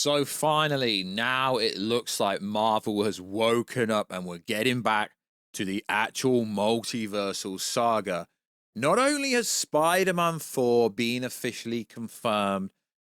So finally, now it looks like Marvel has woken up and we're getting back to the actual multiversal saga. Not only has Spider-Man 4 been officially confirmed,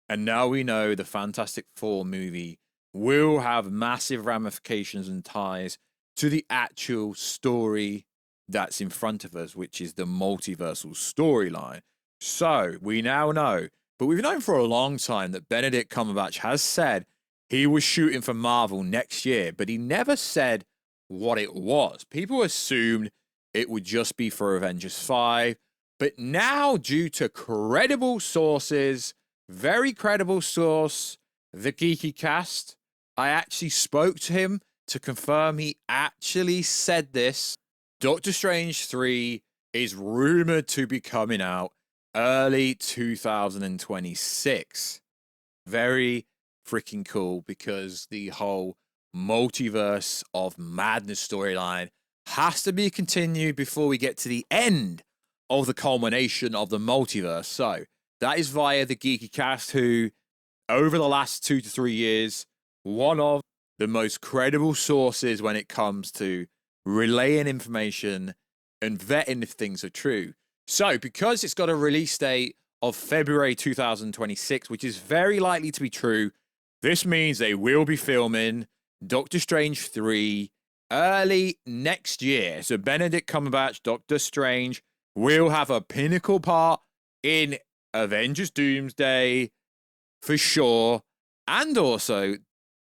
and now we know the Fantastic Four movie will have massive ramifications and ties to the actual story that's in front of us, which is the multiversal storyline. So we now know, but we've known for a long time that Benedict Cumberbatch has said he was shooting for Marvel next year, but he never said what it was. People assumed it would just be for Avengers 5, but now, due to credible sources, very credible source, the Geeky Cast, I actually spoke to him to confirm he actually said this. Doctor Strange 3 is rumored to be coming out early 2026. Very freaking cool, because the whole multiverse of madness storyline has to be continued before we get to the end of the culmination of the multiverse. So that is via the Geeky Cast, who over the last 2 to 3 years, one of the most credible sources when it comes to relaying information and vetting if things are true. So because it's got a release date of February 2026, which is very likely to be true, this means they will be filming Doctor Strange 3 early next year. So Benedict Cumberbatch, Doctor Strange, will have a pinnacle part in Avengers Doomsday for sure, and also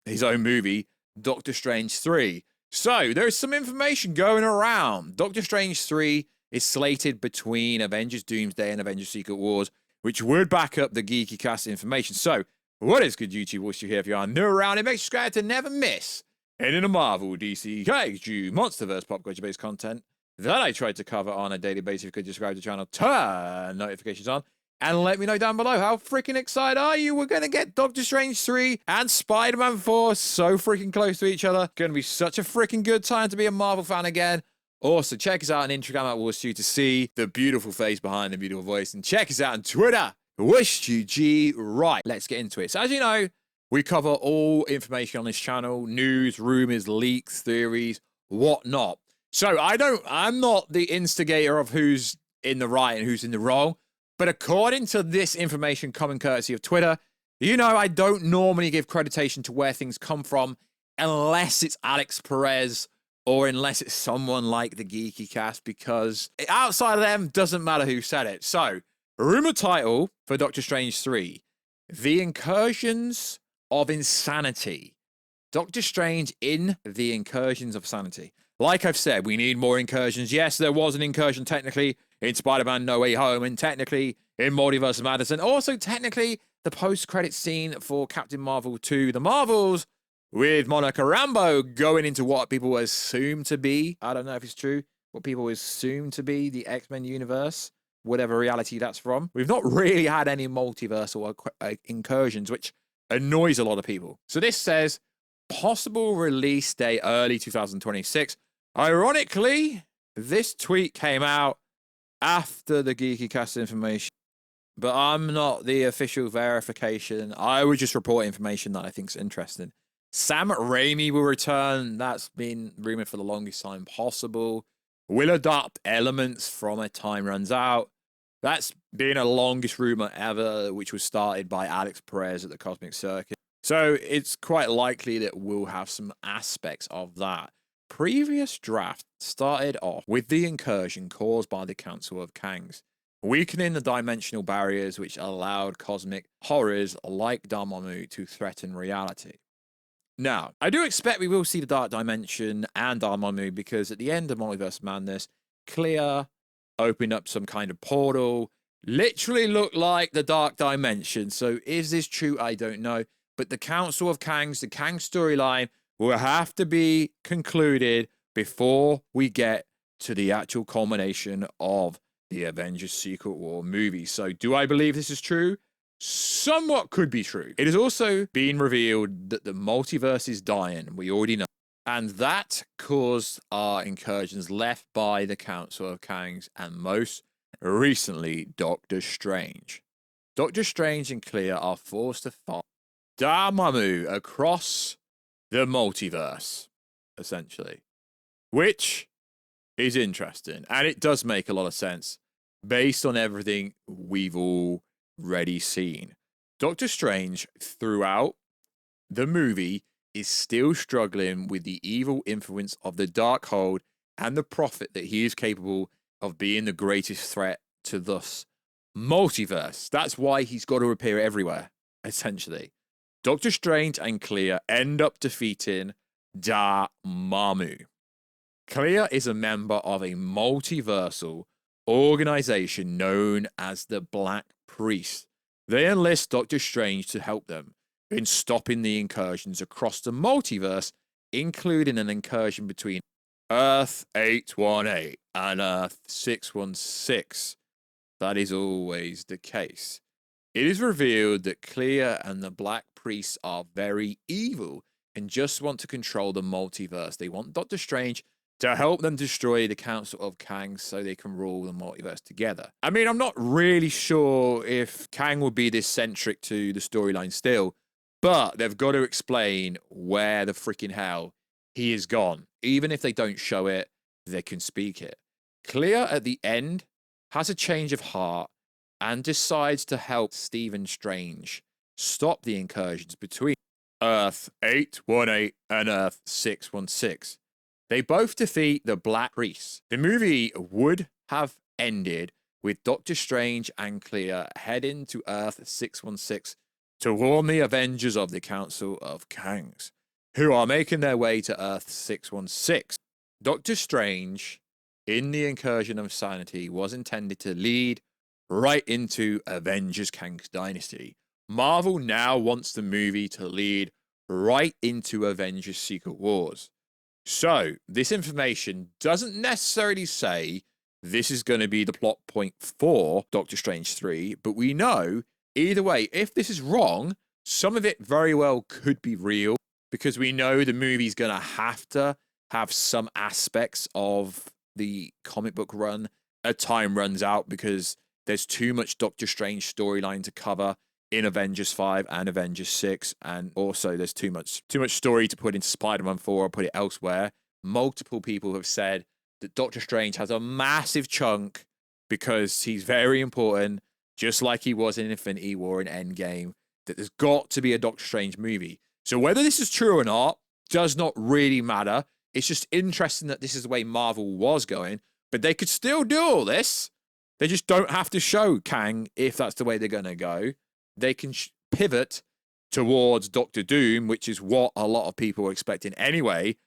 his own movie, Doctor Strange 3. So there's some information going around. Doctor Strange 3 is slated between Avengers Doomsday and Avengers Secret Wars, which would back up the Geeky Cast information. So what is good, YouTube? Warstu here. If you are new around, it makes you subscribe to never miss any of the Marvel, DC, Kaiju, Monsterverse, pop culture-based content that I try to cover on a daily basis. If you could subscribe to the channel, turn notifications on, and let me know down below, how freaking excited are you? We're going to get Doctor Strange 3 and Spider-Man 4 so freaking close to each other. Going to be such a freaking good time to be a Marvel fan again. Also, check us out on Instagram at Warstu to see the beautiful face behind the beautiful voice. And check us out on Twitter, WarstuG. Right, let's get into it. So as you know, we cover all information on this channel: news, rumors, leaks, theories, whatnot. So I'm not the instigator of who's in the right and who's in the wrong. But according to this information coming courtesy of Twitter, you know, I don't normally give creditation to where things come from unless it's Alex Perez or unless it's someone like the Geeky Cast, because outside of them, doesn't matter who said it. So, rumor title for Doctor Strange 3, The Incursions of Insanity. Doctor Strange in The Incursions of Sanity. Like I've said, we need more incursions. Yes, there was an incursion technically in Spider-Man No Way Home, and technically in Multiverse of Madness, and also technically the post-credit scene for Captain Marvel 2, The Marvels, with Monica Rambeau going into what people assume to be, I don't know if it's true, what people assume to be the X-Men universe, whatever reality that's from. We've not really had any multiversal incursions, which annoys a lot of people. So this says, possible release date early 2026. Ironically, this tweet came out after the Geeky Cast information, but I'm not the official verification. I would just report information that I think is interesting. Sam Raimi will return. That's been rumored for the longest time possible. Will adopt elements from A Time Runs Out. That's been a longest rumor ever, which was started by Alex Perez at the Cosmic Circuit. So it's quite likely that we'll have some aspects of that. Previous draft started off with the incursion caused by the Council of Kangs, weakening the dimensional barriers which allowed cosmic horrors like Dormammu to threaten reality. Now, I do expect we will see the Dark Dimension and Dormammu, because at the end of Multiverse of Madness, Clea opened up some kind of portal, literally looked like the Dark Dimension. So is this true? I don't know. But the Council of Kangs, the Kang storyline, will have to be concluded before we get to the actual culmination of the Avengers Secret War movie. So do I believe this is true? Somewhat could be true. It has also been revealed that the multiverse is dying. We already know. And that caused our incursions left by the Council of Kangs, and most recently, Doctor Strange. Doctor Strange and Clea are forced to fight Dormammu across the multiverse, essentially, which is interesting. And it does make a lot of sense based on everything we've already seen. Doctor Strange, throughout the movie, is still struggling with the evil influence of the Darkhold and the Prophet that he is capable of being the greatest threat to this multiverse. That's why he's got to appear everywhere, essentially. Doctor Strange and Clea end up defeating Dormammu. Clea is a member of a multiversal organization known as the Black Priest. They enlist Doctor Strange to help them in stopping the incursions across the multiverse, including an incursion between Earth 818 and Earth 616. That is always the case. It is revealed that Clea and the Black Priests are very evil and just want to control the multiverse. They want Doctor Strange to help them destroy the Council of Kang so they can rule the multiverse together. I mean, I'm not really sure if Kang will be this centric to the storyline still, but they've got to explain where the freaking hell he is gone. Even if they don't show it, they can speak it. Clea at the end has a change of heart and decides to help Stephen Strange stop the incursions between Earth 818 and Earth 616. They both defeat the Black Priests. The movie would have ended with Doctor Strange and Clea heading to Earth 616 to warn the Avengers of the Council of Kangs, who are making their way to Earth 616. Doctor Strange, in the incursion of sanity, was intended to lead right into Avengers Kang's dynasty. Marvel now wants the movie to lead right into Avengers Secret Wars. So, this information doesn't necessarily say this is going to be the plot point for Doctor Strange 3, but we know, either way, if this is wrong, some of it very well could be real, because we know the movie's going to have some aspects of the comic book run as time runs out, because there's too much Doctor Strange storyline to cover in Avengers 5 and Avengers 6, and also there's too much story to put into Spider-Man 4 or put it elsewhere. Multiple people have said that Doctor Strange has a massive chunk because he's very important, just like he was in Infinity War and Endgame, that there's got to be a Doctor Strange movie. So whether this is true or not does not really matter. It's just interesting that this is the way Marvel was going, but they could still do all this. They just don't have to show Kang if that's the way they're going to go. They can pivot towards Doctor Doom, which is what a lot of people are expecting anyway.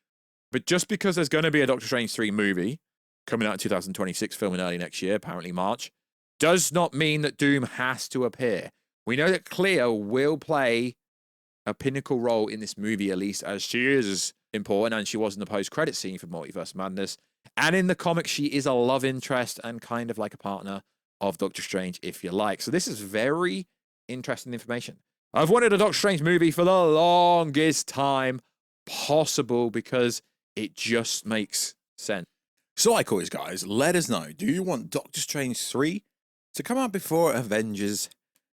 But just because there's going to be a Doctor Strange 3 movie coming out in 2026, filming early next year, apparently March, does not mean that Doom has to appear. We know that Clea will play a pinnacle role in this movie, at least, as she is important, and she was in the post-credit scene for Multiverse Madness. And in the comics, she is a love interest and kind of like a partner of Doctor Strange, if you like. So this is very interesting information. I've wanted a Doctor Strange movie for the longest time possible because it just makes sense. So like always, guys, let us know. Do you want Doctor Strange 3 to come out before Avengers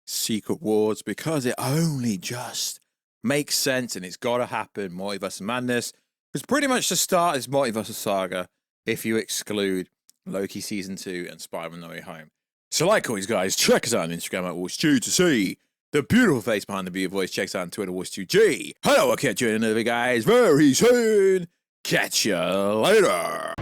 Secret Wars? Because it only just makes sense and it's got to happen. Multiverse of Madness was pretty much the start of this multiverse saga if you exclude Loki Season 2 and Spider-Man No Way Home. So like always, guys, check us out on Instagram at Warstu to see the beautiful face behind the beautiful voice. Check us out on Twitter, Warstu G. Hello, I'll catch you in another video, guys, very soon. Catch you later.